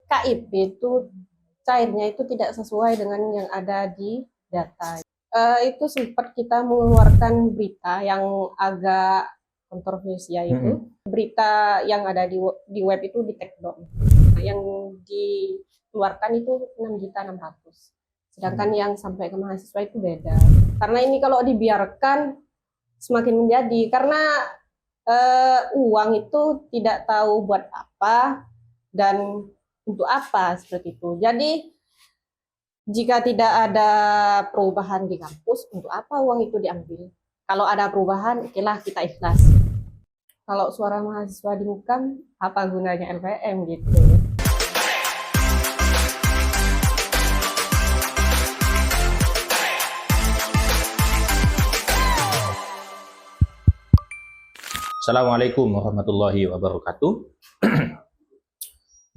KIP itu cairnya itu tidak sesuai dengan yang ada di data. Itu sempat kita mengeluarkan berita yang agak kontroversial itu. Berita yang ada di web itu di take down. Yang dikeluarkan itu 6.600.000. Sedangkan yang sampai ke mahasiswa itu beda. Karena ini kalau dibiarkan semakin menjadi, karena uang itu tidak tahu buat apa dan untuk apa seperti itu. Jadi jika tidak ada perubahan di kampus, untuk apa uang itu diambil? Kalau ada perubahan, okelah kita ikhlas. Kalau suara mahasiswa dimukam, apa gunanya LPM gitu? Assalamualaikum warahmatullahi wabarakatuh.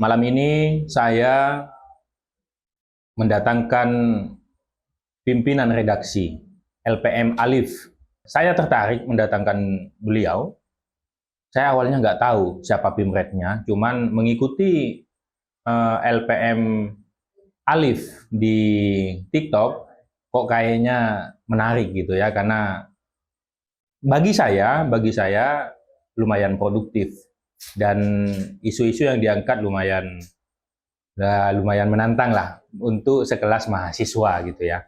Malam ini saya mendatangkan pimpinan redaksi LPM Alif. Saya tertarik mendatangkan beliau. Saya awalnya nggak tahu siapa pimretnya, cuman mengikuti LPM Alif di TikTok, kok kayaknya menarik gitu ya, karena bagi saya lumayan produktif dan isu-isu yang diangkat lumayan menantang lah untuk sekelas mahasiswa gitu ya.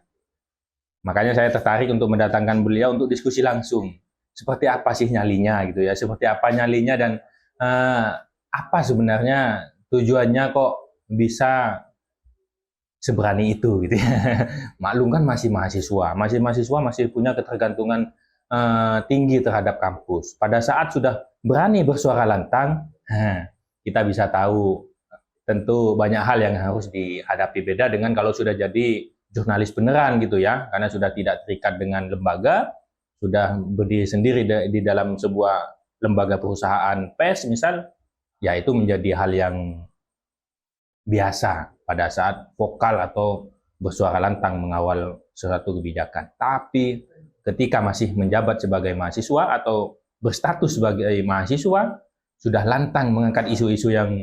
Makanya saya tertarik untuk mendatangkan beliau untuk diskusi langsung. Seperti apa sih nyalinya gitu ya, seperti apa nyalinya dan apa sebenarnya tujuannya kok bisa seberani itu gitu ya. Maklum kan masih mahasiswa masih punya ketergantungan tinggi terhadap kampus. Pada saat sudah berani bersuara lantang, kita bisa tahu tentu banyak hal yang harus dihadapi. Beda dengan kalau sudah jadi jurnalis beneran gitu ya, karena sudah tidak terikat dengan lembaga, sudah berdiri sendiri di dalam sebuah lembaga perusahaan pers misal, ya itu menjadi hal yang biasa pada saat vokal atau bersuara lantang mengawal suatu kebijakan. Tapi ketika masih menjabat sebagai mahasiswa atau berstatus sebagai mahasiswa, sudah lantang mengangkat isu-isu yang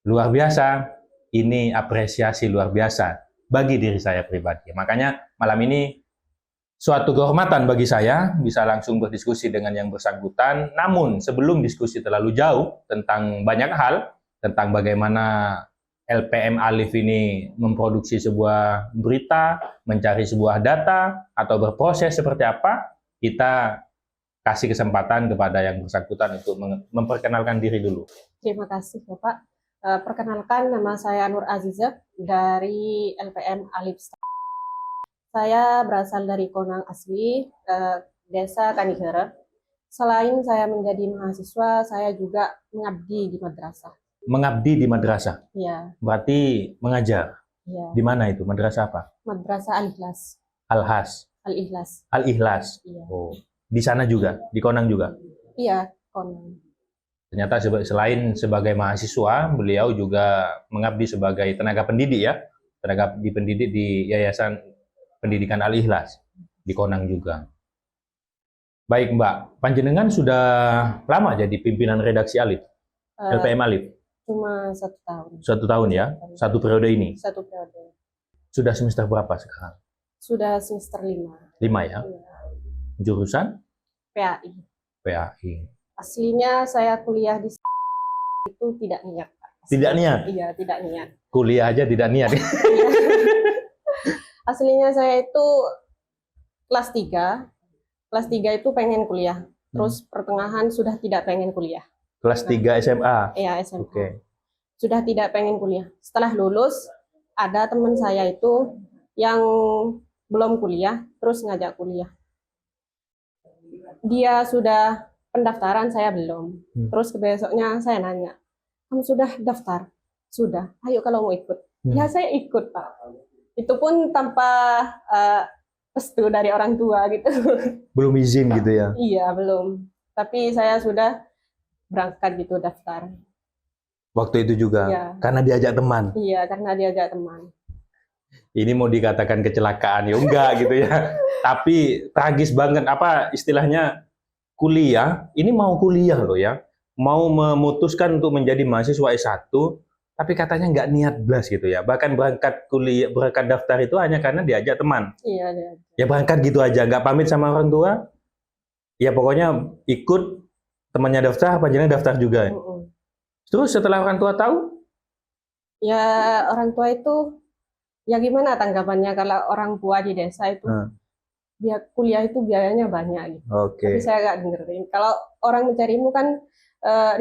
luar biasa. Ini apresiasi luar biasa bagi diri saya pribadi. Makanya malam ini suatu kehormatan bagi saya bisa langsung berdiskusi dengan yang bersangkutan. Namun sebelum diskusi terlalu jauh tentang banyak hal, tentang bagaimana LPM Alif ini memproduksi sebuah berita, mencari sebuah data, atau berproses seperti apa, kita kasih kesempatan kepada yang bersangkutan untuk memperkenalkan diri dulu. Terima kasih Bapak. Perkenalkan, nama saya Nur Azizah dari LPM Alif. Saya berasal dari Konang asli, Desa Kanihara. Selain saya menjadi mahasiswa, saya juga mengabdi di madrasah. Mengabdi di madrasah? Iya. Berarti mengajar? Iya. Di mana itu? Madrasah apa? Madrasah Al-Ikhlas. Al-Ikhlas? Al-Ikhlas. Iya. Oh. Di sana juga? Di Konang juga? Iya, Konang. Ternyata selain sebagai mahasiswa, beliau juga mengabdi sebagai tenaga pendidik ya? Tenaga pendidik di Yayasan Pendidikan Al-Ikhlas di Konang juga. Baik Mbak, panjenengan sudah lama jadi pimpinan redaksi Alif? LPM Alif? Cuma 1 tahun. 1 tahun ya? 1 periode ini? 1 periode. Sudah semester berapa sekarang? Sudah semester 5. 5 ya? Iya. Jurusan? PAI. PAI. Aslinya saya kuliah di itu tidak niat. Tidak niat? Iya, tidak niat. Kuliah aja tidak niat? Aslinya saya itu kelas 3. Kelas 3 itu pengen kuliah. Terus pertengahan sudah tidak pengen kuliah. Kelas 3 SMA? Iya, SMA. Oke. Sudah tidak pengen kuliah. Setelah lulus, ada teman saya itu yang belum kuliah, terus ngajak kuliah. Dia sudah pendaftaran, saya belum. Terus besoknya saya nanya, kamu sudah daftar? Sudah. Ayo kalau mau ikut. Ya saya ikut Pak. Itu pun tanpa restu dari orang tua gitu. Belum izin gitu ya? Iya, belum. Tapi saya sudah berangkat gitu daftar. Waktu itu juga? Ya. Karena diajak teman? Iya, karena diajak teman. Ini mau dikatakan kecelakaan ya enggak gitu ya. Tapi tragis banget, apa istilahnya, kuliah, ini mau kuliah loh ya. Mau memutuskan untuk menjadi mahasiswa S1, tapi katanya nggak niat blas gitu ya. Bahkan berangkat kuliah, berangkat daftar itu hanya karena diajak teman. Iya, iya. Ya berangkat gitu aja, nggak pamit sama orang tua. Ya pokoknya ikut temannya daftar, panjenengan daftar juga. Mm-mm. Terus setelah orang tua tahu, Ya orang tua itu ya gimana tanggapannya kalau orang tua di desa itu kuliah itu biayanya banyak gitu. oke. Tapi saya nggak dengerin. Kalau orang mencari ilmu kan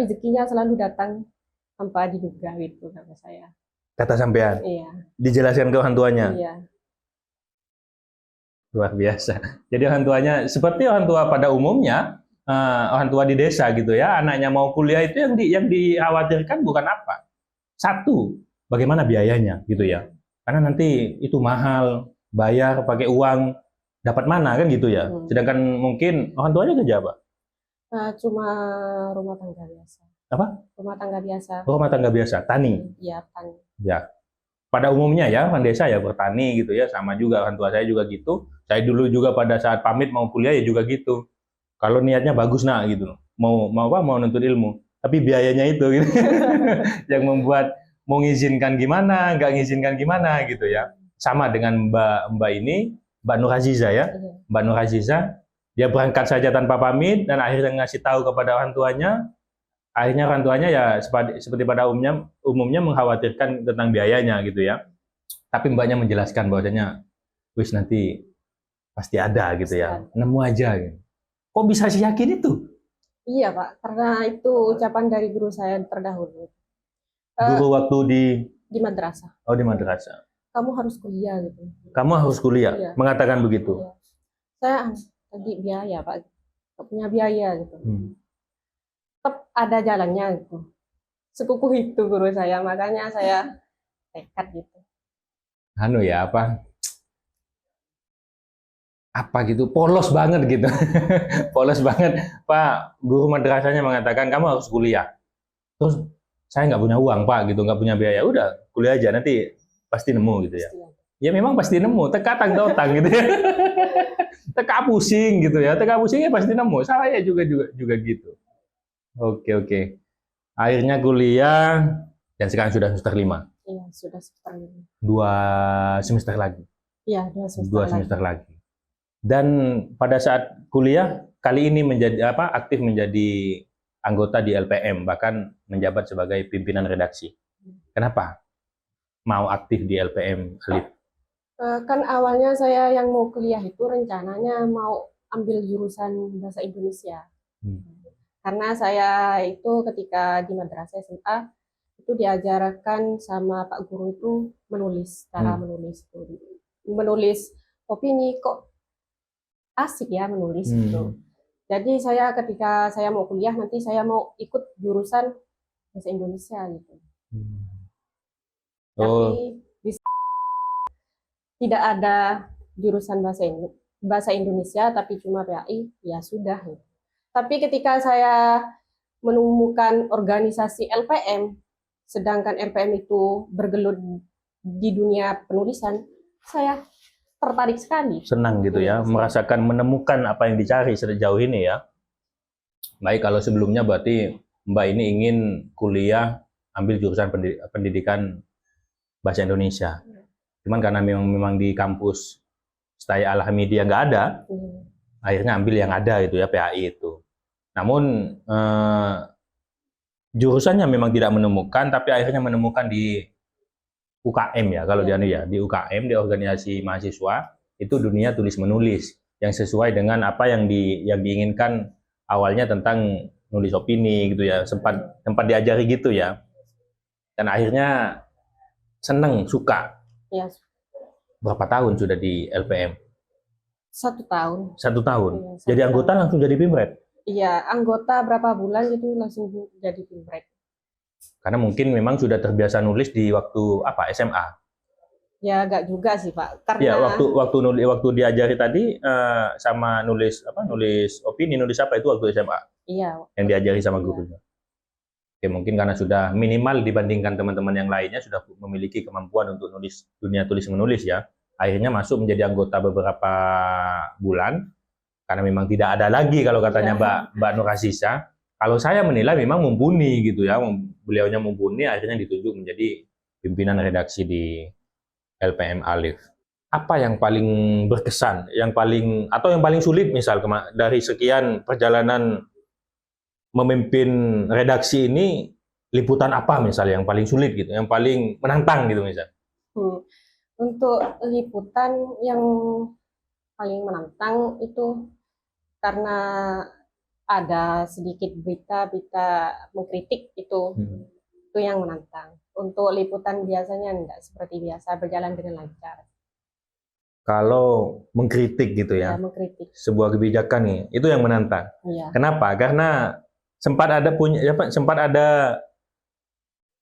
rezekinya selalu datang tanpa diduga gitu kata saya. Kata sampean, Iya, dijelaskan ke orang tuanya. iya, Luar biasa. Jadi orang tuanya seperti orang tua pada umumnya, orang tua di desa gitu ya, anaknya mau kuliah itu yang dikhawatirkan bukan apa. Satu, bagaimana biayanya gitu ya. Karena nanti itu mahal, bayar pakai uang, dapat mana kan gitu ya. Sedangkan mungkin orang tuanya kerja apa? cuma rumah tangga biasa. Apa? Rumah tangga biasa. Rumah tangga biasa, tani. Iya, tani. Ya. Pada umumnya ya, orang desa ya bertani gitu ya, sama juga orang tua saya juga gitu. Saya dulu juga pada saat pamit mau kuliah ya juga gitu. Kalau niatnya bagus nak gitu, mau apa? Mau nuntut ilmu, tapi biayanya itu gitu. yang membuat mau ngizinkan gimana, nggak ngizinkan gimana gitu ya. Sama dengan Mbak ini, Mbak Nur Aziza ya. Mbak Nur Aziza, dia berangkat saja tanpa pamit dan akhirnya ngasih tahu kepada orang tuanya. Akhirnya orang tuanya ya seperti pada umumnya mengkhawatirkan tentang biayanya gitu ya. Tapi mbaknya menjelaskan bahwasanya wis nanti pasti ada gitu ya. Nemu aja gitu. Kok bisa sih yakin itu? Iya Pak, karena itu ucapan dari guru saya terdahulu. Guru waktu di madrasah. Oh, di madrasah. Kamu harus kuliah gitu. Kamu harus kuliah, Iya. mengatakan begitu. Iya. Saya tadi biaya Pak, nggak punya biaya gitu. Tetap ada jalannya gitu. Sekukuh itu guru saya, makanya saya tekad gitu. Anu ya apa gitu, polos banget gitu. Polos banget. Pak, guru madrasahnya mengatakan kamu harus kuliah. Terus saya nggak punya uang Pak gitu, nggak punya biaya. Udah kuliah aja nanti pasti nemu gitu ya. Ya memang pasti nemu, teka tang gitu ya. Teka pusing gitu ya, teka pusingnya pasti nemu. Saya juga gitu. Oke. Akhirnya kuliah dan sekarang sudah semester 5. Iya, sudah semester 5. 2 semester lagi. Iya, 2 semester lagi. Dan pada saat kuliah kali ini aktif menjadi anggota di LPM, bahkan menjabat sebagai pimpinan redaksi. Kenapa mau aktif di LPM, Alif? Kan awalnya saya yang mau kuliah itu rencananya mau ambil jurusan bahasa Indonesia. Karena saya itu ketika di madrasah SMA itu diajarkan sama Pak Guru itu menulis, cara menulis itu. Menulis opini kok asik ya menulis gitu. Jadi saya ketika saya mau kuliah nanti saya mau ikut jurusan bahasa Indonesia gitu. Tapi tidak ada jurusan bahasa Indonesia tapi cuma PAI, ya sudah. Tapi ketika saya menemukan organisasi LPM, sedangkan LPM itu bergelut di dunia penulisan, saya tertarik sekali. Senang gitu ya, merasakan menemukan apa yang dicari sejauh ini ya. Baik, kalau sebelumnya berarti Mbak ini ingin kuliah ambil jurusan pendidikan bahasa Indonesia. Cuman karena memang di kampus Staya Al-Hamidiyah nggak ada, akhirnya ambil yang ada itu ya, PAI itu. Namun jurusannya memang tidak menemukan, tapi akhirnya menemukan di UKM ya, kalau di UKM, di organisasi mahasiswa, itu dunia tulis menulis yang sesuai dengan apa yang diinginkan awalnya tentang nulis opini gitu ya, sempat diajari gitu ya. Dan akhirnya seneng, suka. Ya. Berapa tahun sudah di LPM? 1 tahun. 1 tahun. Ya, jadi anggota tahun. Langsung jadi pimret? Iya, anggota berapa bulan gitu langsung jadi pimret. Karena mungkin memang sudah terbiasa nulis di waktu SMA. Ya enggak juga sih Pak. Karena ya waktu diajari tadi sama nulis opini, nulis apa itu waktu SMA. Iya. Yang diajari sama gurunya. Oke, mungkin karena sudah minimal dibandingkan teman-teman yang lainnya sudah memiliki kemampuan untuk nulis dunia tulis menulis ya. Akhirnya masuk menjadi anggota beberapa bulan karena memang tidak ada lagi kalau katanya Mbak Nur Aziza Kalau saya menilai memang mumpuni gitu ya, beliaunya mumpuni, akhirnya ditunjuk menjadi pimpinan redaksi di LPM Alif. Apa yang paling berkesan, yang paling sulit misal dari sekian perjalanan memimpin redaksi ini, liputan apa misal yang paling sulit gitu, yang paling menantang gitu misal? Untuk liputan yang paling menantang itu karena ada sedikit berita-berita mengkritik itu yang menantang. Untuk liputan biasanya enggak seperti biasa, berjalan dengan lancar. Kalau mengkritik gitu ya, mengkritik sebuah kebijakan nih, itu yang menantang. Iya. Kenapa? Karena sempat ada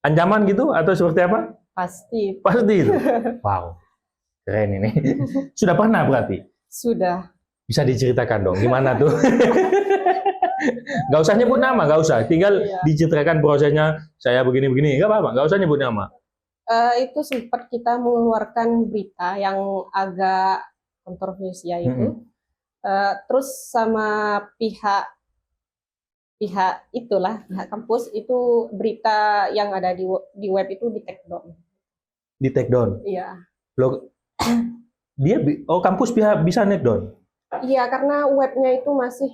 ancaman gitu atau seperti apa? Pasti itu. Wow, keren ini. Sudah pernah berarti? Sudah. Bisa diceritakan dong, gimana tuh? Gak usah nyebut nama, gak usah. Tinggal diceritakan prosesnya, saya begini-begini, gak apa-apa, gak usah nyebut nama. Itu sempat kita mengeluarkan berita yang agak kontroversial itu. Terus sama pihak kampus itu berita yang ada di web itu di take down. Di take down? Iya. Loh, kampus bisa take down? Iya, karena webnya itu masih.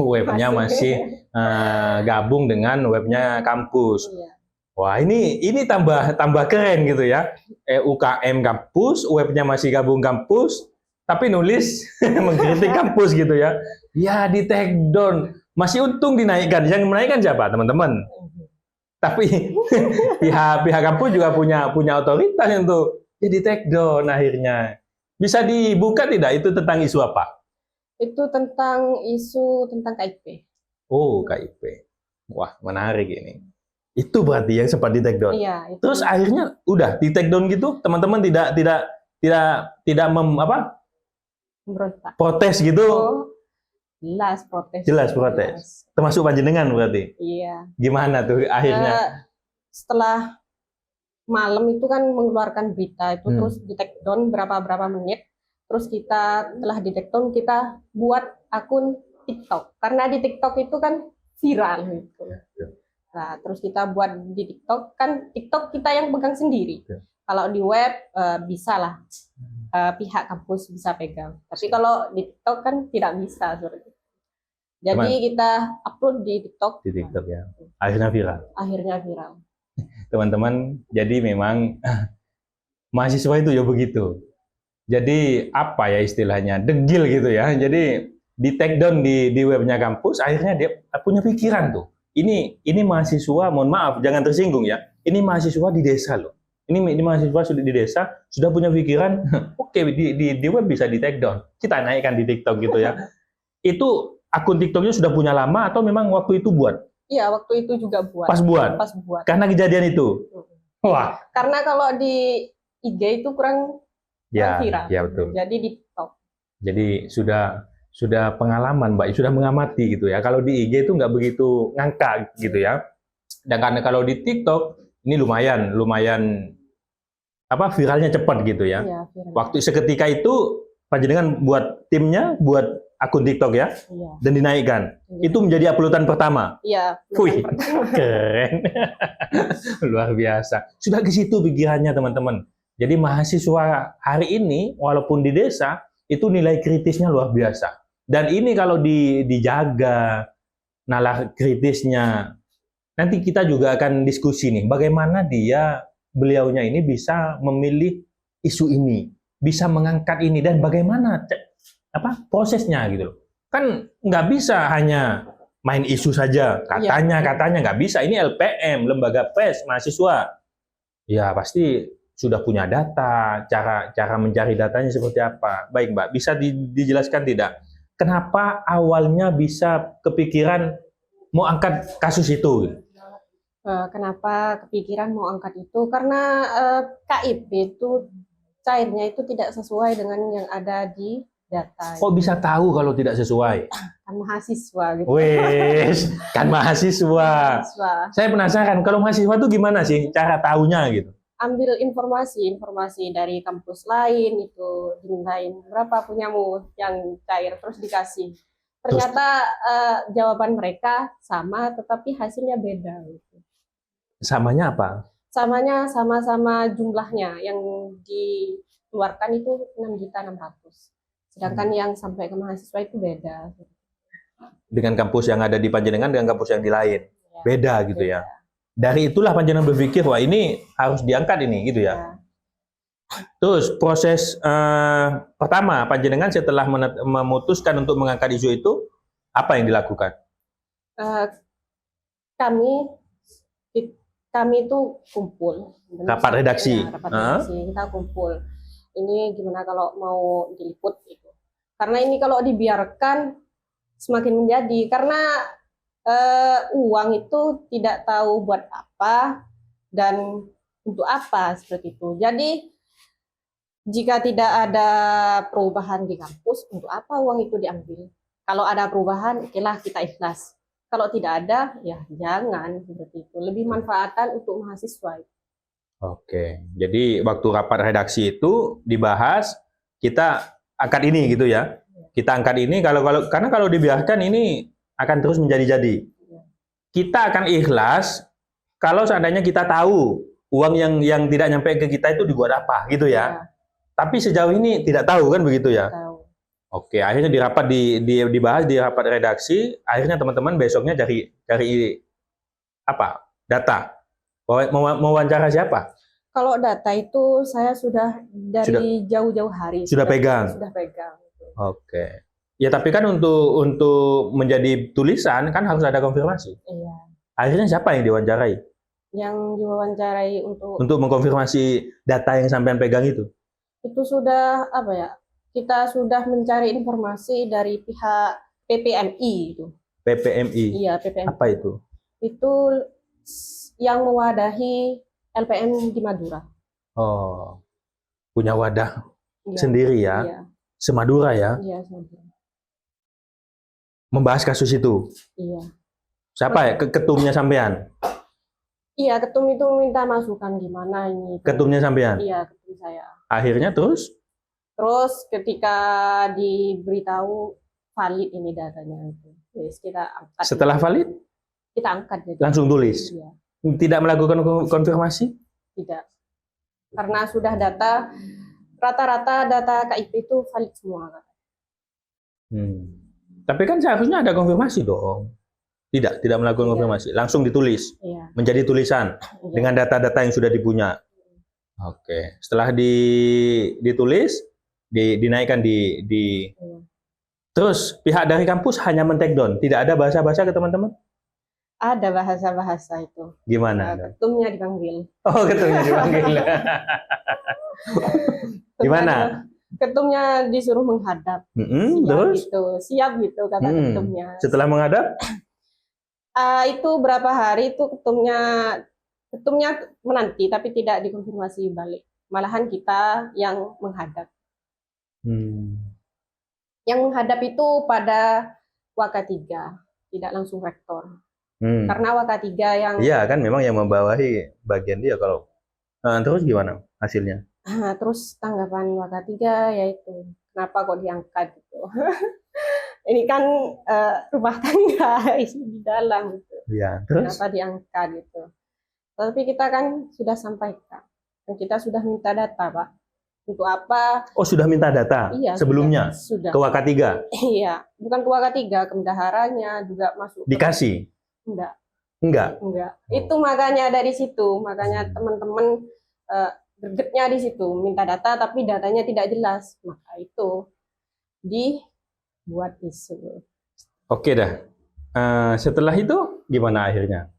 Webnya masih gabung dengan webnya kampus. Iya. Wah, ini tambah keren gitu ya. UKM kampus, webnya masih gabung kampus, tapi nulis mengkritik kampus gitu ya. Ya, di take down. Masih untung dinaikkan. Yang menaikkan siapa, teman-teman? Tapi pihak kampus juga punya otoritas untuk jadi take down akhirnya. Bisa dibuka tidak itu tentang isu apa? Itu tentang isu tentang KIP. Oh, KIP. Wah, menarik ini. Itu berarti yang sempat di take down. Iya, itu. Terus akhirnya udah di take down gitu, teman-teman tidak memberontak. Protes gitu. Jelas protes. Jelas protes. Termasuk panjenengan berarti. Iya. Gimana tuh akhirnya? Setelah malam itu kan mengeluarkan berita itu terus di take down berapa menit. Terus setelah di take down kita buat akun TikTok. Karena di TikTok itu kan viral gitu. Nah, terus kita buat di TikTok, kan TikTok kita yang pegang sendiri. Kalau di web bisa lah, pihak kampus bisa pegang. Tapi kalau di TikTok kan tidak bisa. Jadi kita upload di TikTok. Di TikTok ya. Akhirnya viral. Teman-teman, jadi memang mahasiswa itu ya begitu. Jadi apa ya istilahnya, degil gitu ya. Jadi di take down di webnya kampus, akhirnya dia punya pikiran tuh. Ini mahasiswa, mohon maaf, jangan tersinggung ya. Ini mahasiswa di desa loh. Ini mahasiswa sudah di desa, sudah punya pikiran, oke, di web bisa di take down. Kita naikkan di TikTok gitu ya. Itu akun TikToknya sudah punya lama atau memang waktu itu buat? Iya, waktu itu juga buat. Pas buat? Karena kejadian itu? Wah. Karena kalau di IG itu kurang viral. Ya betul. Jadi di TikTok. Jadi sudah pengalaman, Mbak, sudah mengamati gitu ya. Kalau di IG itu nggak begitu ngangkat gitu ya. Dan karena kalau di TikTok ini lumayan viralnya cepat gitu ya. Iya, waktu seketika itu panjenengan buat timnya, buat akun TikTok ya, dan dinaikkan. Itu menjadi uploadan pertama. Iya. Wih, keren. Luar biasa. Sudah ke situ pikirannya teman-teman. Jadi mahasiswa hari ini walaupun di desa itu nilai kritisnya luar biasa. Dan ini kalau dijaga nalar kritisnya, nanti kita juga akan diskusi nih, bagaimana beliaunya ini bisa memilih isu ini, bisa mengangkat ini, dan bagaimana prosesnya gitu loh. Kan nggak bisa hanya main isu saja, katanya nggak bisa. Ini LPM, lembaga pers mahasiswa. Ya pasti sudah punya data, cara mencari datanya seperti apa. Baik Mbak, bisa dijelaskan tidak? Kenapa awalnya bisa kepikiran mau angkat kasus itu? Kenapa kepikiran mau angkat itu? Karena KIP itu cairnya itu tidak sesuai dengan yang ada di data. Kok bisa tahu kalau tidak sesuai? Kan mahasiswa gitu. Wes, kan mahasiswa. Saya penasaran, kalau mahasiswa itu gimana sih cara tahunya gitu? Ambil informasi dari kampus lain itu, dimintain berapa punyamu yang cair, terus dikasih. Ternyata jawaban mereka sama, tetapi hasilnya beda. Gitu. Samanya apa? Samanya sama-sama jumlahnya yang dikeluarkan itu 6.600.000. Sedangkan yang sampai ke mahasiswa itu beda. Dengan kampus yang ada di Panjenengan dengan kampus yang di lain. Ya, Beda gitu beda. ya. Dari itulah Panjenengan berpikir, wah ini harus diangkat ini gitu ya. Ya. Terus proses pertama Panjenengan setelah memutuskan untuk mengangkat isu itu, apa yang dilakukan? Kami itu kumpul. Rapat redaksi. Ya, rapat redaksi. Kita kumpul. Ini gimana kalau mau diliput gitu. Karena ini kalau dibiarkan semakin menjadi. Karena uang itu tidak tahu buat apa dan untuk apa seperti itu. Jadi jika tidak ada perubahan di kampus, untuk apa uang itu diambil? Kalau ada perubahan, okelah kita ikhlas. Kalau tidak ada, ya jangan seperti itu. Lebih manfaatan untuk mahasiswa. Oke, jadi waktu rapat redaksi itu dibahas kita angkat ini gitu ya. Kita angkat ini karena kalau dibiarkan ini akan terus menjadi-jadi. Kita akan ikhlas kalau seandainya kita tahu uang yang tidak nyampe ke kita itu dibuat apa gitu ya. Tapi sejauh ini tidak tahu kan begitu ya. Tahu. Oke, akhirnya dibahas di rapat redaksi. Akhirnya teman-teman besoknya cari apa? Data. Mau wawancara siapa? Kalau data itu saya sudah dari jauh-jauh hari. Sudah pegang. Sudah pegang. Oke. Ya tapi kan untuk menjadi tulisan kan harus ada konfirmasi. Iya. Akhirnya siapa yang diwawancarai? Yang diwawancarai untuk mengkonfirmasi data yang sampean pegang itu? Itu sudah apa ya? Kita sudah mencari informasi dari pihak PPMI itu. PPMI. Iya, PPMI. Apa itu? Itu yang mewadahi LPM di Madura. Oh. Punya wadah Iya. Sendiri ya. Iya. Semadura ya. Iya, Madura. Membahas kasus itu. Iya. Siapa ya? Ketumnya sampean? Iya, ketum itu minta masukan gimana ini. Ketumnya sampean? Iya, ketum saya. Akhirnya terus Ketika diberitahu valid ini datanya itu, terus kita angkat. Setelah valid? Kita angkat jadi. Langsung tulis? Iya. Tidak melakukan konfirmasi? Tidak. Karena sudah rata-rata data KIP itu valid semua. Tapi kan seharusnya ada konfirmasi dong. Tidak melakukan konfirmasi. Langsung ditulis. Iya. Menjadi tulisan. Iya. Dengan data-data yang sudah dipunya. Oke. Setelah ditulis, dinaikkan di Terus pihak dari kampus hanya men-take down, tidak ada bahasa-bahasa ke teman-teman? Ada bahasa-bahasa itu. Gimana? Ketumnya dipanggil. Oh, ketumnya dipanggil. Gimana? Ketumnya disuruh menghadap. Terus? Siap gitu kata ketumnya. Setelah menghadap? Itu berapa hari itu ketumnya menanti tapi tidak dikonfirmasi balik. Malahan kita yang menghadap. Yang menghadap itu pada Waka 3, tidak langsung rektor. Karena Waka 3 yang... Iya kan, memang yang membawahi bagian dia kalau... terus gimana hasilnya? Terus tanggapan Waka 3 yaitu, kenapa kok diangkat gitu. Ini kan rumah tangga isi di dalam gitu. Ya, terus? Kenapa diangkat gitu. Tapi kita kan sudah sampaikan. Dan kita sudah minta data, Pak. Untuk apa? Oh, sudah minta data iya, sebelumnya? Sudah. Ke Waka 3? Iya, bukan ke Waka 3, ke bendaharanya juga masuk. Dikasih? Enggak? Itu makanya dari situ, makanya teman-teman gregetnya di situ, minta data tapi datanya tidak jelas. Maka itu dibuat isu. Oke dah. Setelah itu gimana akhirnya?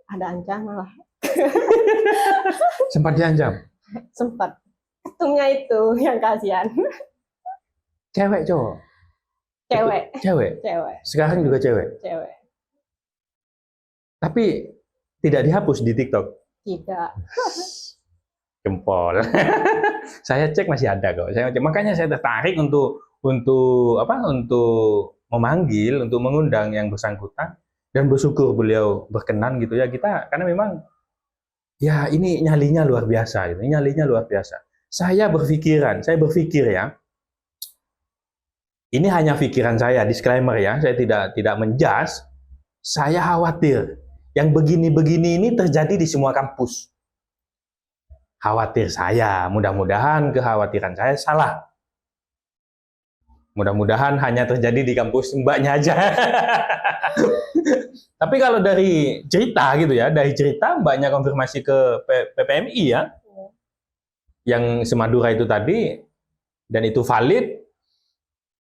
Ada ancaman lah. Sempat diancam? Sempat. Ketumnya itu yang kasihan. Cewek cowok? Cewek. Sekarang juga cewek? Cewek. Tapi tidak dihapus di TikTok? Tidak. Jempol. Saya cek masih ada kok. Makanya saya tertarik untuk memanggil, untuk mengundang yang bersangkutan dan bersyukur beliau berkenan gitu ya kita, karena memang ya ini nyalinya luar biasa gitu. Nyalinya luar biasa. Saya berpikir ya, ini hanya pikiran saya, disclaimer ya, saya tidak menjudge. Saya khawatir yang begini-begini ini terjadi di semua kampus. Khawatir saya, mudah-mudahan kekhawatiran saya salah. Mudah-mudahan hanya terjadi di kampus mbaknya aja. Tapi kalau dari cerita gitu ya, dari cerita mbaknya konfirmasi ke PPMI ya, yang Semadura itu tadi, dan itu valid,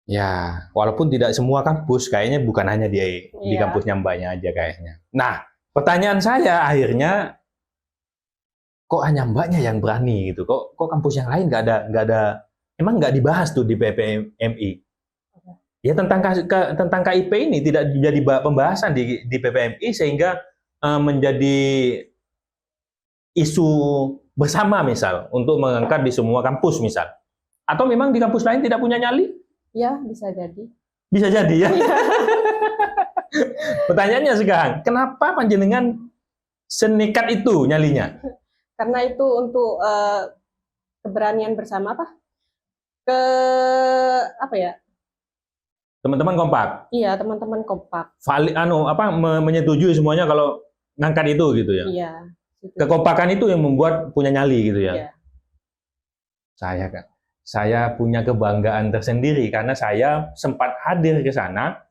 ya walaupun tidak semua kampus, kayaknya bukan hanya di kampusnya mbaknya aja kayaknya. Nah, pertanyaan saya akhirnya, kok hanya mbaknya yang berani gitu? Kok kampus yang lain nggak ada, emang nggak dibahas tuh di PPMI? Ya tentang KIP ini tidak jadi pembahasan di PPMI sehingga menjadi isu bersama misal untuk mengangkat di semua kampus misal. Atau memang di kampus lain tidak punya nyali? Ya, bisa jadi. Bisa jadi ya. Pertanyaannya sekarang, kenapa panjenengan senekat itu nyalinya? Karena itu untuk keberanian bersama apa ya? Teman-teman kompak. Iya, teman-teman kompak. Valid menyetujui semuanya kalau ngangkat itu gitu ya. Iya. Kekompakan itu yang membuat punya nyali gitu ya. Iya. Saya punya kebanggaan tersendiri karena saya sempat hadir ke sana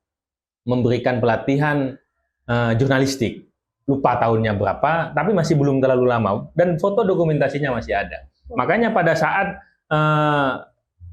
memberikan pelatihan jurnalistik. Lupa tahunnya berapa, tapi masih belum terlalu lama dan foto dokumentasinya masih ada. Makanya pada saat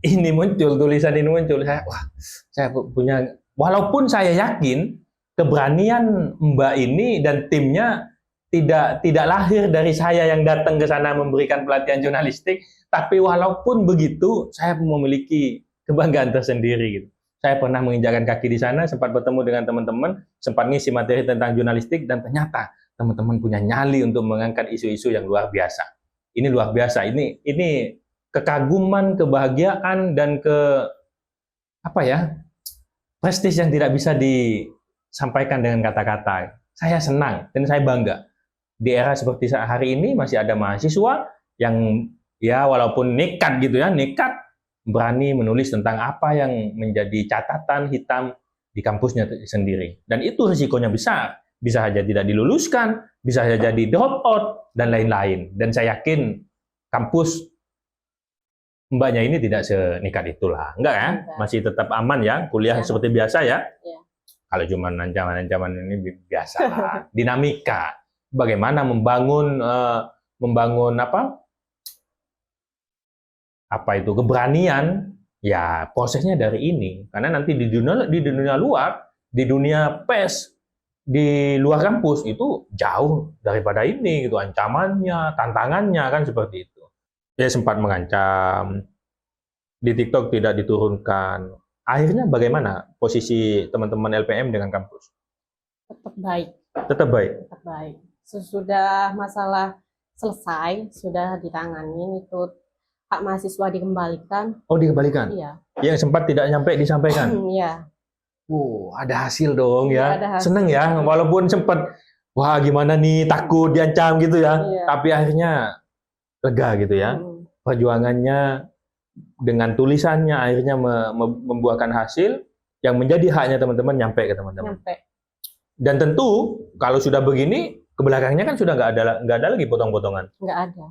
ini muncul, tulisan ini muncul, saya punya, walaupun saya yakin keberanian Mbak ini dan timnya tidak lahir dari saya yang datang ke sana memberikan pelatihan jurnalistik, tapi walaupun begitu, saya memiliki kebanggaan tersendiri gitu. Saya pernah menginjakkan kaki di sana, sempat bertemu dengan teman-teman, sempat ngisi materi tentang jurnalistik, dan ternyata teman-teman punya nyali untuk mengangkat isu-isu yang luar biasa. Ini luar biasa. Ini kekaguman, kebahagiaan, dan prestis yang tidak bisa disampaikan dengan kata-kata. Saya senang dan saya bangga. Di era seperti hari ini masih ada mahasiswa yang ya walaupun nekat gitu ya, nekat berani menulis tentang apa yang menjadi catatan hitam di kampusnya sendiri. Dan itu risikonya besar. Bisa saja tidak diluluskan, bisa saja jadi drop out, dan lain-lain. Dan saya yakin kampus mbaknya ini tidak senekat itulah. Enggak ya? Masih tetap aman ya, kuliah seperti biasa ya. Kalau cuma ancaman-ancaman ini biasa lah. Dinamika. Bagaimana membangun keberanian, ya prosesnya dari ini. Karena nanti di dunia luar, di dunia pers, di luar kampus itu jauh daripada ini gitu, ancamannya, tantangannya kan seperti itu. Dia sempat mengancam, di TikTok tidak diturunkan. Akhirnya bagaimana posisi teman-teman LPM dengan kampus? Tetap baik. Tetap baik. Tetap baik. Sesudah masalah selesai, sudah ditangani, itu hak mahasiswa dikembalikan. Oh, dikembalikan? Iya. Yang sempat tidak nyampe disampaikan? Iya. Ada hasil dong ya. Ada hasil. Seneng ya, walaupun sempat, wah gimana nih, takut diancam gitu ya. Iya. Tapi akhirnya lega gitu ya. Perjuangannya dengan tulisannya akhirnya membuahkan hasil yang menjadi haknya teman-teman nyampe ke teman-teman. Dan tentu kalau sudah begini, ke belakangnya kan sudah nggak ada lagi potong-potongan. Nggak ada.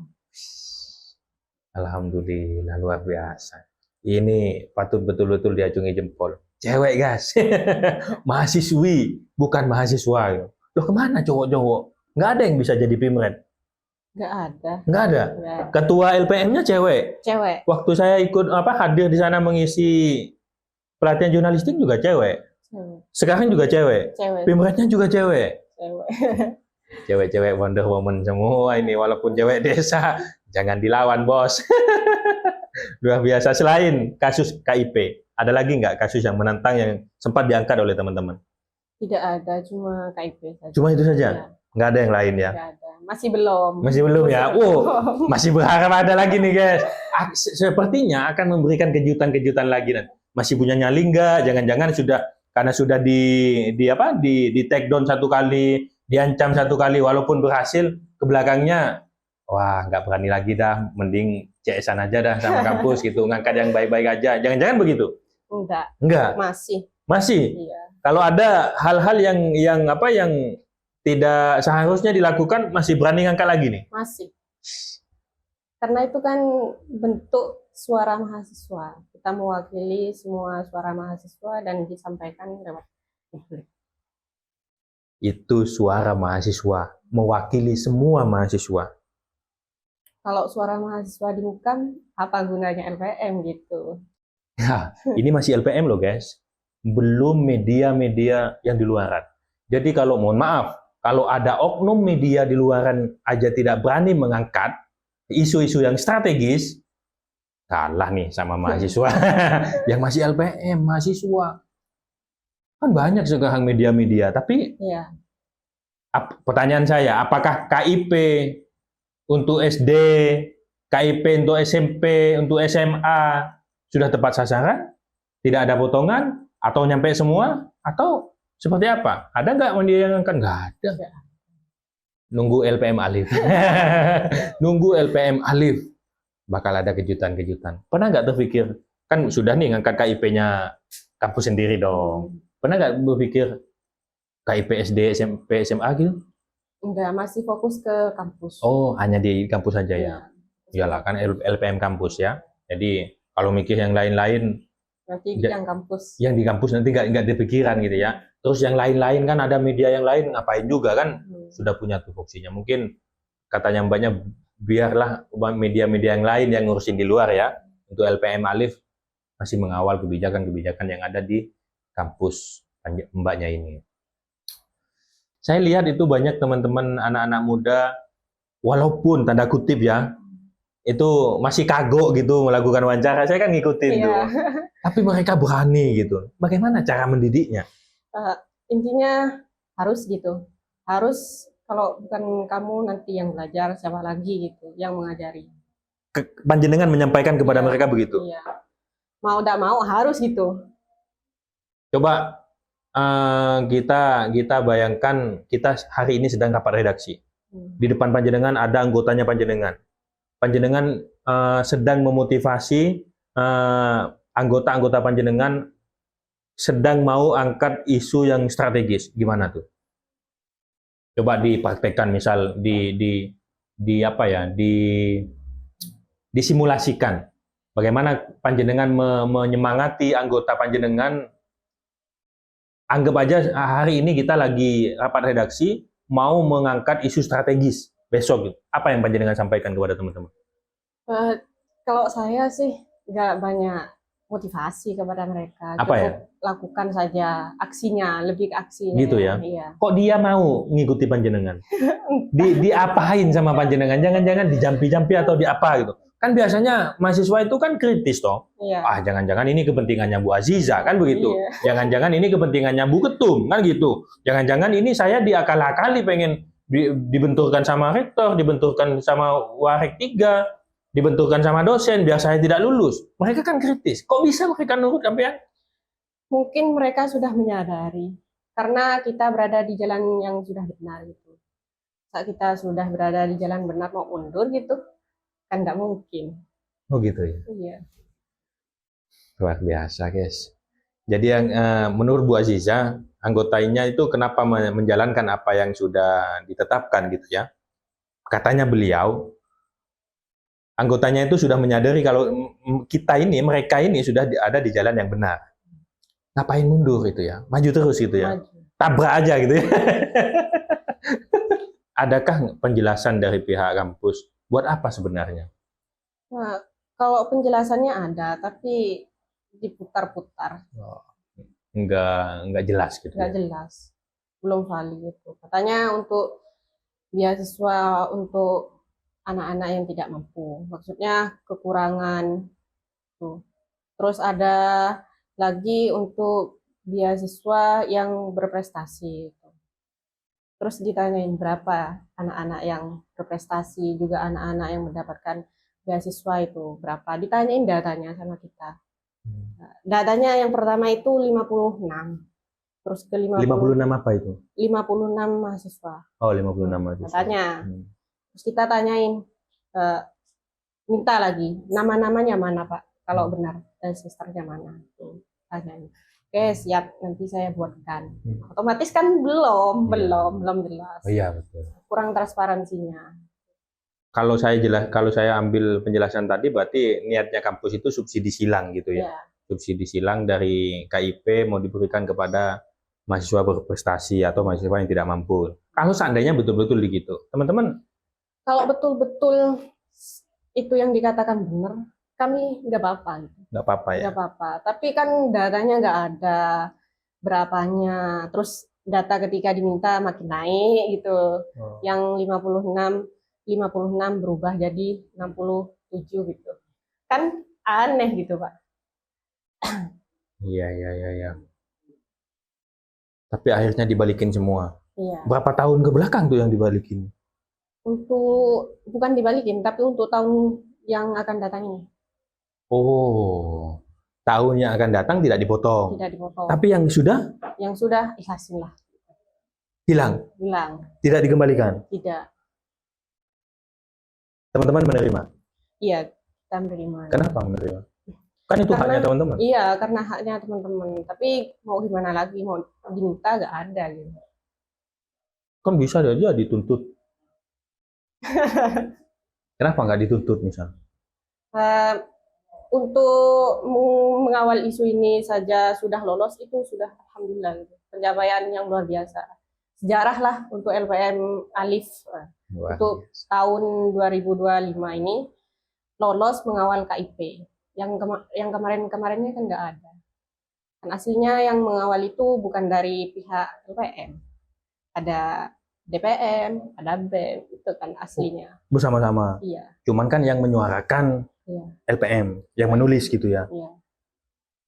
Alhamdulillah, luar biasa. Ini patut betul-betul diacungi jempol. Cewek guys, mahasiswi, bukan mahasiswa. Loh kemana cowok-cowok? Nggak ada yang bisa jadi pimret. Nggak ada. Nggak ada. Ketua LPM-nya cewek. Cewek. Waktu saya ikut hadir di sana mengisi pelatihan jurnalistik juga cewek. Sekarang juga cewek. Pimretnya juga cewek. Cewek-cewek Wonder Woman semua ini, walaupun cewek desa, jangan dilawan bos. Luar biasa. Selain kasus KIP, ada lagi nggak kasus yang menantang yang sempat diangkat oleh teman-teman? Tidak ada, cuma KIP saja. Cuma itu saja? Ya. Nggak ada yang lain ya? Nggak ada. Masih belum. Masih belum ya? Masih berharap ada lagi nih guys. Sepertinya akan memberikan kejutan-kejutan lagi. Masih punya nyali nggak? Jangan-jangan karena sudah di take down satu kali, diancam satu kali, walaupun berhasil, ke belakangnya, wah nggak berani lagi dah, mending CS-an aja dah sama kampus gitu, ngangkat yang baik-baik aja. Jangan-jangan begitu? Enggak, Enggak, masih. masih. Iya, Kalau ada hal-hal yang tidak seharusnya dilakukan, masih berani ngangkat lagi nih. masih. Karena itu kan bentuk suara mahasiswa. Kita mewakili semua suara mahasiswa dan disampaikan lewat publik. Itu suara mahasiswa, mewakili semua mahasiswa. Kalau suara mahasiswa dimukam, apa gunanya LPM gitu? Ya, ini masih LPM loh guys. Belum media-media yang di luaran. Jadi kalau mohon maaf, kalau ada oknum media di luaran aja tidak berani mengangkat isu-isu yang strategis, salah nih sama mahasiswa. Yang masih LPM, mahasiswa. Kan banyak sekarang media-media, tapi Iya, pertanyaan saya, apakah KIP untuk SD, KIP untuk SMP, untuk SMA sudah tepat sasaran? Tidak ada potongan? Atau nyampe semua? Atau seperti apa? Ada nggak media yang angkat? Nggak ada. Nunggu LPM Alif. Nunggu LPM Alif. Bakal ada kejutan-kejutan. Pernah nggak terpikir, kan sudah nih ngangkat KIP-nya kampus sendiri dong. Pernah nggak berpikir KIP SD, SMP, SMA gitu? enggak, masih fokus ke kampus. Oh, hanya di kampus saja ya? Iya. Iyalah, kan LPM kampus ya. Jadi kalau mikir yang lain-lain, Nanti Ja- yang kampus. yang di kampus nanti nggak dipikiran gitu ya. Terus yang lain-lain kan ada media yang lain ngapain juga kan? Sudah punya tupoksinya. Mungkin katanya mbaknya biarlah media-media yang lain yang ngurusin di luar ya. Untuk LPM Alif masih mengawal kebijakan-kebijakan yang ada di kampus mbaknya ini. Saya lihat itu banyak teman-teman anak-anak muda, walaupun tanda kutip ya, itu masih kagok gitu melakukan wawancara. Saya kan ngikutin Iya. tuh. Tapi mereka berani gitu. Bagaimana cara mendidiknya? Intinya harus gitu. Harus, kalau bukan kamu nanti yang belajar, siapa lagi gitu yang mengajari. Panjenengan menyampaikan kepada Iya. mereka begitu. Iya. Mau tidak mau harus gitu. Coba kita bayangkan kita hari ini sedang rapat redaksi. Di depan panjenengan ada anggotanya panjenengan. Panjenengan sedang memotivasi anggota-anggota panjenengan sedang mau angkat isu yang strategis. Gimana tuh? Coba dipraktekkan misal di apa ya? Disimulasikan. Bagaimana panjenengan menyemangati anggota panjenengan. Anggap aja hari ini kita lagi rapat redaksi mau mengangkat isu strategis besok. Apa yang panjenengan sampaikan kepada teman-teman? Kalau saya sih nggak banyak motivasi kepada mereka. Apa Cukup ya? lakukan saja aksinya, lebih ke aksinya. Gitu ya? Iya. Kok dia mau ngikuti panjenengan? Diapain sama panjenengan? Jangan-jangan dijampi-jampi atau diapa gitu. Kan biasanya mahasiswa itu kan kritis toh. Iya. Ah, jangan-jangan ini kepentingannya Bu Aziza kan begitu. Iya. Jangan-jangan ini kepentingannya Bu Ketum kan gitu. Jangan-jangan ini saya diakal-akali pengen dibenturkan sama rektor, dibenturkan sama Warek 3, dibenturkan sama dosen biar saya tidak lulus. Mereka kan kritis. Kok bisa mereka nurut sampean? Mungkin mereka sudah menyadari karena kita berada di jalan yang sudah benar gitu. Saat kita sudah berada di jalan benar mau mundur gitu, kan nggak mungkin. Oh gitu ya. Iya. Luar biasa, guys. Jadi yang menurut Bu Aziza, anggotanya itu kenapa menjalankan apa yang sudah ditetapkan gitu ya. Katanya beliau, anggotanya itu sudah menyadari kalau mereka ini sudah ada di jalan yang benar. Ngapain mundur itu ya? Maju terus gitu ya. Maju. Tabrak aja gitu ya. Adakah penjelasan dari pihak kampus buat apa sebenarnya? Nah, kalau penjelasannya ada, tapi diputar-putar, Enggak jelas gitu nggak ya. jelas, belum valid gitu. Katanya untuk beasiswa untuk anak-anak yang tidak mampu, maksudnya kekurangan tuh. Terus ada lagi untuk beasiswa yang berprestasi. Terus ditanyain berapa anak-anak yang berprestasi, juga anak-anak yang mendapatkan beasiswa itu berapa. Ditanyain datanya sama kita. Datanya yang pertama itu 56. Terus ke 56 apa itu? 56 mahasiswa. Oh, 56 mahasiswa. Katanya. Terus kita tanyain, minta lagi nama-namanya mana Pak? Kalau benar, dan sisternya mana? Tanya. Oke, siap, nanti saya buatkan. Otomatis kan belum jelas. Oh iya betul. Kurang transparansinya. Kalau saya ambil penjelasan tadi, berarti niatnya kampus itu subsidi silang gitu ya. Ya, Subsidi silang dari KIP mau diberikan kepada mahasiswa berprestasi atau mahasiswa yang tidak mampu. Kalau seandainya betul-betul begitu, teman-teman, kalau betul-betul itu yang dikatakan benar, kami nggak apa-apa. nggak apa-apa ya. Nggak apa-apa. Tapi kan datanya nggak ada berapanya. Terus data ketika diminta makin naik gitu. Oh. Yang 56 berubah jadi 67 gitu. Kan aneh gitu, Pak. Iya. Tapi akhirnya dibalikin semua. Iya. Berapa tahun ke belakang tuh yang dibalikin? Bukan dibalikin, tapi untuk tahun yang akan datang ini. Oh, tahun yang akan datang tidak dipotong. Tidak dipotong. Tapi yang sudah Ikhlasin lah. hilang, tidak dikembalikan. Tidak. Teman-teman menerima. Iya, kita menerima. Kenapa menerima? Kan itu haknya teman-teman. Iya, karena haknya teman-teman. Tapi mau gimana lagi, mau diminta nggak ada gitu. Kan bisa aja dituntut. Kenapa nggak dituntut misalnya? Untuk mengawal isu ini saja sudah lolos, itu sudah alhamdulillah gitu. Pencapaian yang luar biasa. Sejarah lah untuk LPM Alif. Untuk tahun 2025 ini lolos mengawal KIP. Yang kemarin-kemarinnya kan nggak ada. Kan aslinya yang mengawal itu bukan dari pihak LPM. Ada DPM, ada BEM, itu kan aslinya. Bersama-sama. Iya. Cuman kan yang menyuarakan LPM, yang menulis gitu ya. Iya.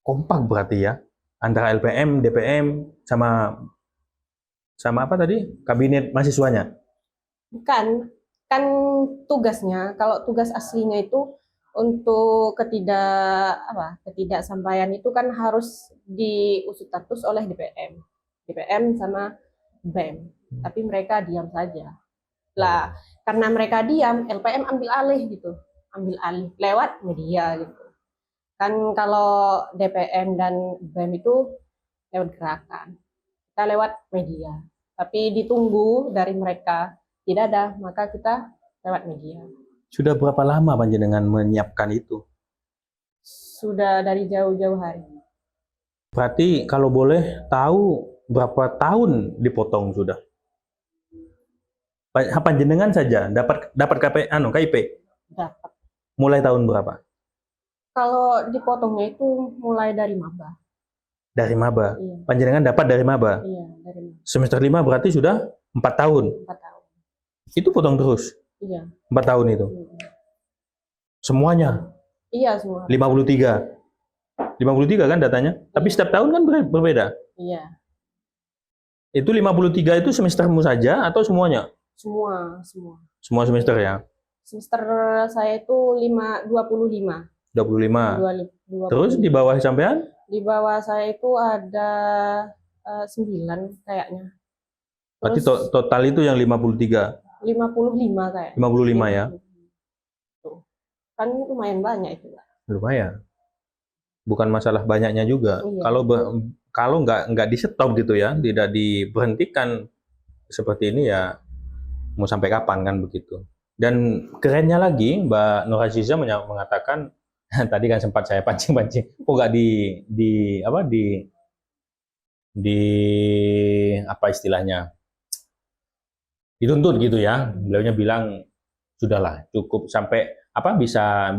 Kompak berarti ya, antara LPM, DPM, sama apa tadi? Kabinet mahasiswanya? Bukan, kan tugasnya, kalau tugas aslinya itu untuk ketidaksampaian itu kan harus diusut status oleh DPM sama BEM. Tapi mereka diam saja. Lah, karena mereka diam, LPM ambil alih lewat media gitu. Kan kalau DPM dan BEM itu lewat gerakan, kita lewat media. Tapi ditunggu dari mereka tidak ada, maka kita lewat media. Sudah berapa lama panjenengan menyiapkan itu? Sudah dari jauh-jauh hari. Berarti kalau boleh tahu berapa tahun dipotong sudah? Panjenengan saja dapat KIP? Dapat. Mulai tahun berapa? Kalau dipotongnya itu mulai dari maba. Dari maba. Iya. Panjenengan dapat dari maba. Iya, dari maba. Semester 5 berarti sudah 4 tahun. 4 tahun. Itu potong terus. Iya. 4 tahun itu. Semuanya. Iya, semua. 53 kan datanya. Tapi setiap tahun kan berbeda. Iya. Itu 53 itu semestermu saja atau semuanya? Semua. Semua semester ya. Semester saya itu 25. 25. Terus di bawah sampean? Di bawah saya itu ada 9 kayaknya. Berarti total itu yang 53. 55 kayak. 55 ya. Kan lumayan banyak itu, Pak. Lumayan. Bukan masalah banyaknya juga. Iya. Kalau nggak di stop gitu ya, tidak diberhentikan seperti ini ya, mau sampai kapan kan begitu. Dan kerennya lagi, Mbak Nur Aziza mengatakan tadi kan sempat saya pancing-pancing, kok nggak di apa istilahnya, dituntut gitu ya. Beliaunya bilang sudahlah cukup sampai bisa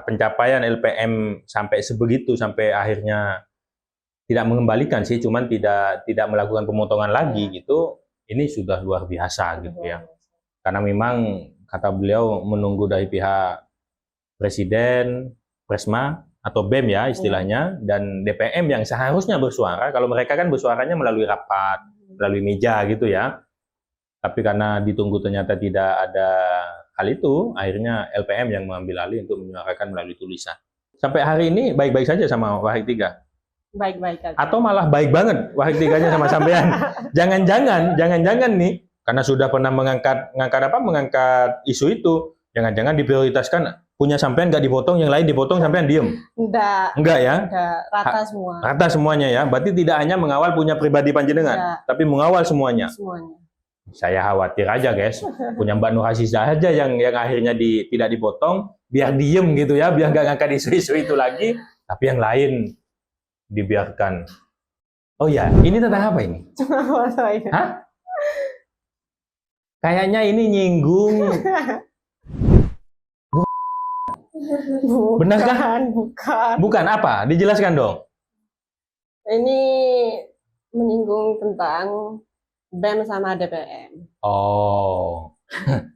pencapaian LPM sampai sebegitu, sampai akhirnya tidak mengembalikan sih, cuman tidak melakukan pemotongan lagi gitu. Ini sudah luar biasa gitu ya. Karena memang kata beliau menunggu dari pihak Presiden, Presma atau BEM ya istilahnya, dan DPM yang seharusnya bersuara. Kalau mereka kan bersuaranya melalui rapat, melalui meja gitu ya. Tapi karena ditunggu ternyata tidak ada hal itu, akhirnya LPM yang mengambil alih untuk menyuarakan melalui tulisan. Sampai hari ini baik-baik saja sama Wahid 3? Baik-baik aja. Atau malah baik banget Wahid 3-nya sama sampean? Jangan-jangan nih, karena sudah pernah mengangkat isu itu, jangan-jangan diprioritaskan punya sampean nggak dipotong, yang lain dipotong, sampean diem? Enggak ya? Enggak, rata semua. Rata semuanya ya. Berarti tidak hanya mengawal punya pribadi panjenengan, Iya. tapi mengawal semuanya. Semuanya. Saya khawatir aja guys, punya Mbak Nur Aziza aja yang akhirnya tidak dipotong, biar diem gitu ya, biar nggak ngangkat isu-isu itu lagi, tapi yang lain dibiarkan. Oh ya, ini tentang apa ini? Hah? Kayaknya ini nyinggung. Benarkah? Bukan. Bukan apa? Dijelaskan dong. Ini menyinggung tentang BEM sama DPM. Oh,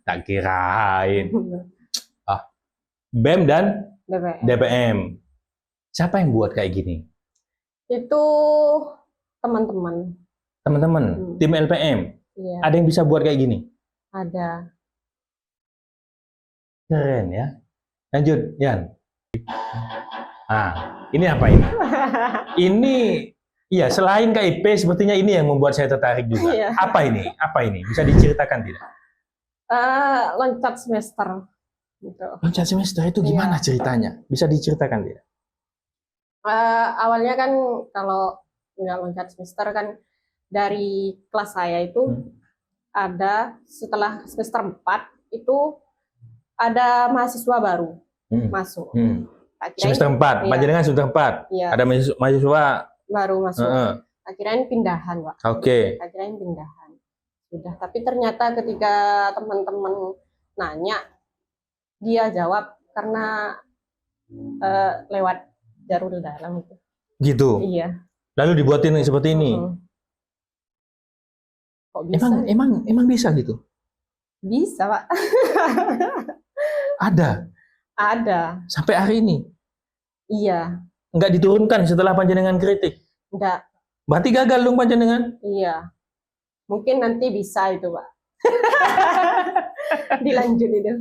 tak kirain. BEM dan DPM. DPM. Siapa yang buat kayak gini? Itu teman-teman. Teman-teman, tim LPM. Iya, Ada yang bisa buat kayak gini? ada. Keren ya. Lanjut, Yan. Ini apa ini? Ini, iya, selain KIP, sepertinya ini yang membuat saya tertarik juga. Iya. Apa ini? Apa ini? Bisa diceritakan tidak? Loncat semester. Gitu. Loncat semester itu gimana ceritanya? Bisa diceritakan tidak? Awalnya kan kalau nggak loncat semester kan dari kelas saya itu ada setelah semester 4 itu ada mahasiswa baru masuk. Akhirnya, Semester 4, iya. panjenengan sudah 4. Iya, Ada mahasiswa baru masuk. Akhirnya pindahan, Pak. Oke. Akhirnya pindahan. Sudah, tapi ternyata ketika teman-teman nanya, dia jawab karena lewat jalur dalam itu. Gitu. Iya. Lalu dibuatin seperti ini. Kok bisa? Emang bisa gitu? Bisa, Pak. Ada. Ada. Sampai hari ini. Iya. Nggak diturunkan setelah panjenengan kritik. Enggak. Berarti gagal dong panjenengan. Iya. Mungkin nanti bisa itu, Pak. Dilanjut itu.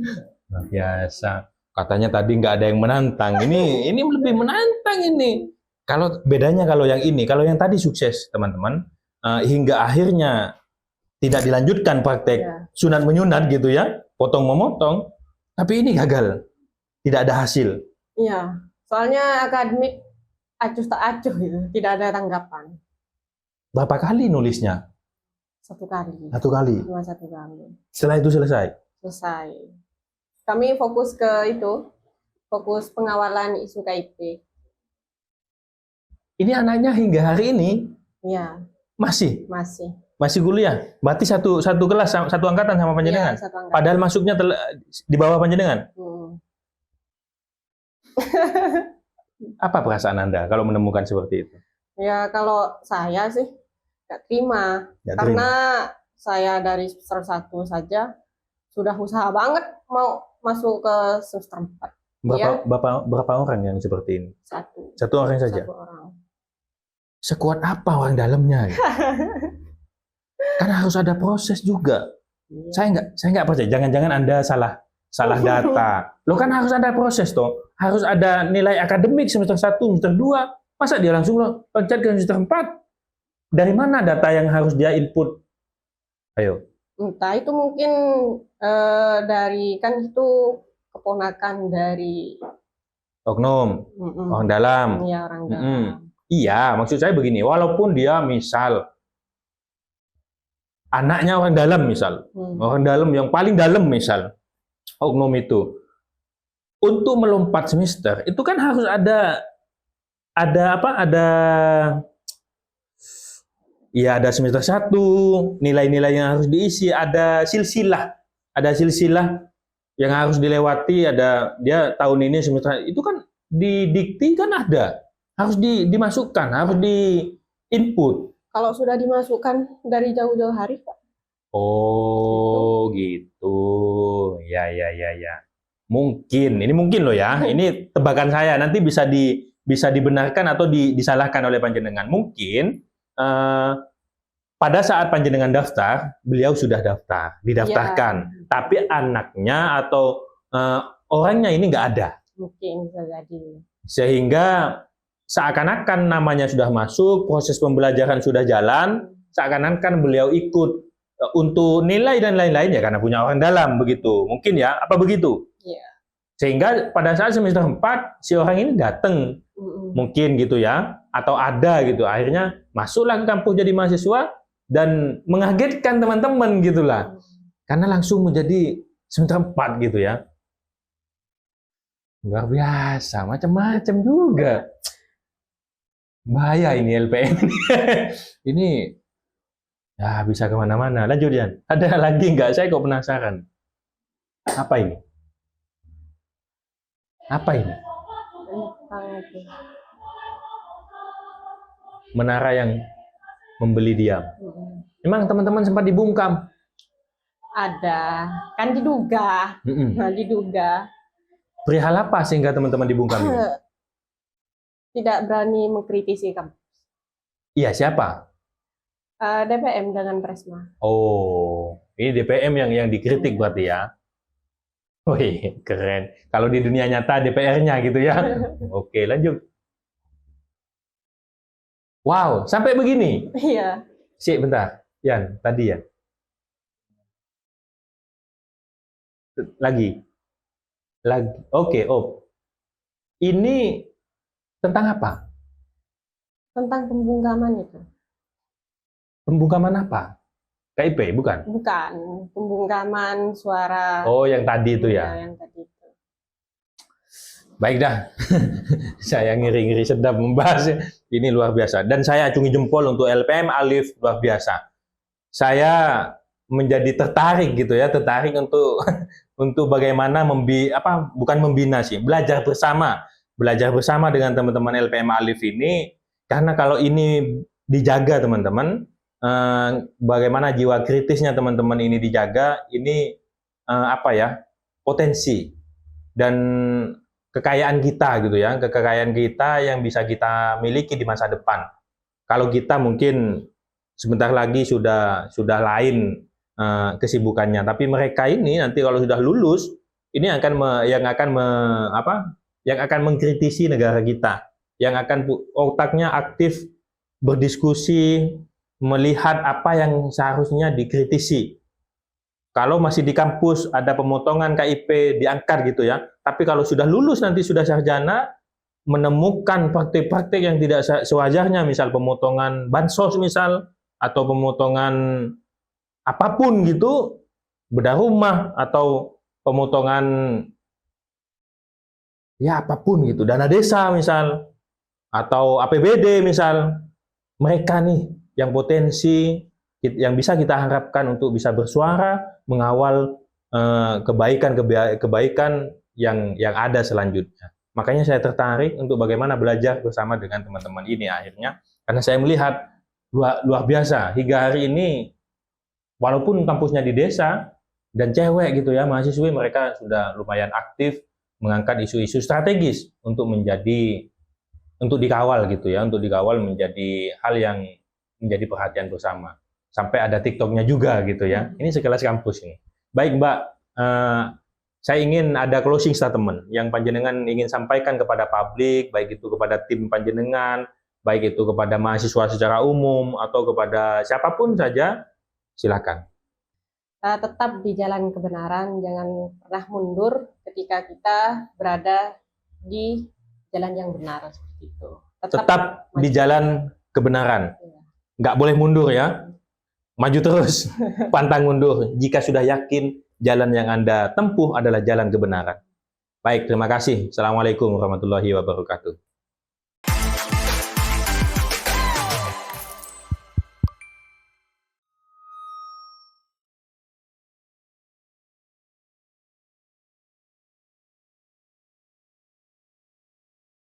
Nah, biasa. Katanya tadi nggak ada yang menantang. Ini lebih menantang ini. Kalau bedanya kalau yang tadi sukses, teman-teman, hingga akhirnya tidak dilanjutkan praktek sunat menyunat gitu ya, potong memotong, tapi ini gagal. Tidak ada hasil. Iya. Soalnya akademik acuh tak acuh gitu, tidak ada tanggapan. Berapa kali nulisnya? 1 kali. 1 kali. Cuma 1 kali. Setelah itu selesai. Selesai. Kami fokus ke itu, fokus pengawalan isu KIP. Ini anaknya hingga hari ini Iya. masih kuliah. Berarti satu kelas, satu angkatan sama panjenengan. Iya, 1 angkatan. Padahal masuknya di bawah panjenengan. Apa perasaan Anda kalau menemukan seperti itu? Ya kalau saya sih nggak terima. Karena saya dari semester 1 saja sudah usaha banget mau masuk ke semester 4. Berapa orang yang seperti ini? 1. 1 orang saja? 1 orang. Sekuat apa orang dalamnya? Kan harus ada proses juga. Saya nggak percaya. Jangan-jangan Anda salah data. Lo kan harus ada proses toh. Harus ada nilai akademik semester 1, semester 2. Masa dia langsung loncat ke semester 4? Dari mana data yang harus dia input? Ayo. Entah itu mungkin dari kan itu keponakan dari oknum, orang dalam. Iya, orang dalam. Iya, maksud saya begini, walaupun dia misal anaknya orang dalam misal, orang dalam yang paling dalam misal, oknum itu, untuk melompat semester itu kan harus ada semester 1, nilai-nilai yang harus diisi, ada silsilah yang harus dilewati, dia tahun ini semester itu kan didikti kan harus dimasukkan, harus di input. Kalau sudah dimasukkan dari jauh-jauh hari, Pak. Oh, gitu. Ya. Ini mungkin loh ya. Ini tebakan saya, nanti bisa dibenarkan atau disalahkan oleh panjenengan. Mungkin pada saat panjenengan daftar, beliau sudah didaftarkan. Tapi anaknya atau orangnya ini nggak ada. Mungkin bisa jadi. Sehingga seakan-akan namanya sudah masuk, proses pembelajaran sudah jalan, seakan-akan beliau ikut untuk nilai dan lain-lain ya karena punya orang dalam begitu. Mungkin ya, apa begitu? Iya. Sehingga pada saat semester 4 si orang ini datang mungkin gitu ya, atau ada gitu. Akhirnya masuklah ke kampus jadi mahasiswa dan mengagetkan teman-teman gitulah. Karena langsung menjadi semester 4 gitu ya. Luar biasa, macam-macam juga. Bahaya ini LPM. Ini ya bisa kemana-mana. Lanjut Yan. Ada lagi nggak? Saya kok penasaran. Apa ini? Apa ini? Menara yang membeli diam. Memang teman-teman sempat dibungkam. Ada, kan diduga. Nah, diduga. Perihal apa sehingga teman-teman dibungkam ini? Tidak berani mengkritisi kampus. Iya, siapa? DPM dengan Presma. Oh, ini DPM yang dikritik berarti ya? Wih, keren. Kalau di dunia nyata DPR-nya gitu ya. Oke, lanjut. Wow, sampai begini. Iya. Sik, bentar. Yan, tadi ya. Lagi. Oke, oh. Ini tentang apa? Tentang pembungkaman itu. Pembungkaman apa? KIP, bukan? Bukan, pembungkaman suara. Oh, yang tadi itu ya? Yang tadi itu. Baik dah. Saya ngiri-ngiri sedap membahas. Ini luar biasa. Dan saya acungi jempol untuk LPM Alif, luar biasa. Saya menjadi tertarik gitu ya, tertarik untuk untuk bagaimana bukan membina sih, belajar bersama dengan teman-teman LPM Alif ini. Karena kalau ini dijaga teman-teman, bagaimana jiwa kritisnya teman-teman ini dijaga, ini potensi dan kekayaan kita gitu ya, kekayaan kita yang bisa kita miliki di masa depan. Kalau kita mungkin sebentar lagi sudah lain kesibukannya, tapi mereka ini nanti kalau sudah lulus, ini yang akan mengkritisi negara kita, yang akan otaknya aktif berdiskusi, melihat apa yang seharusnya dikritisi. Kalau masih di kampus ada pemotongan KIP diangkat gitu ya, tapi kalau sudah lulus nanti sudah sarjana, menemukan praktik-praktik yang tidak sewajarnya, misal pemotongan bansos misal, atau pemotongan apapun gitu, bedah rumah, atau pemotongan ya apapun gitu, dana desa misal, atau APBD misal, mereka nih yang potensi yang bisa kita harapkan untuk bisa bersuara mengawal kebaikan yang ada selanjutnya. Makanya saya tertarik untuk bagaimana belajar bersama dengan teman-teman ini akhirnya, karena saya melihat luar biasa hingga hari ini, walaupun kampusnya di desa dan cewek gitu ya, mahasiswi mereka sudah lumayan aktif mengangkat isu-isu strategis untuk dikawal gitu ya, untuk dikawal menjadi hal yang menjadi perhatian bersama. Sampai ada TikTok-nya juga gitu ya. Ini sekelas kampus ini. Baik Mbak, saya ingin ada closing statement yang panjenengan ingin sampaikan kepada publik, baik itu kepada tim panjenengan, baik itu kepada mahasiswa secara umum atau kepada siapapun saja, silakan. Tetap di jalan kebenaran, jangan pernah mundur ketika kita berada di jalan yang benar seperti itu. Tetap di jalan kebenaran. Nggak boleh mundur ya. Maju terus, pantang mundur jika sudah yakin jalan yang Anda tempuh adalah jalan kebenaran. Baik, terima kasih. Assalamualaikum warahmatullahi wabarakatuh.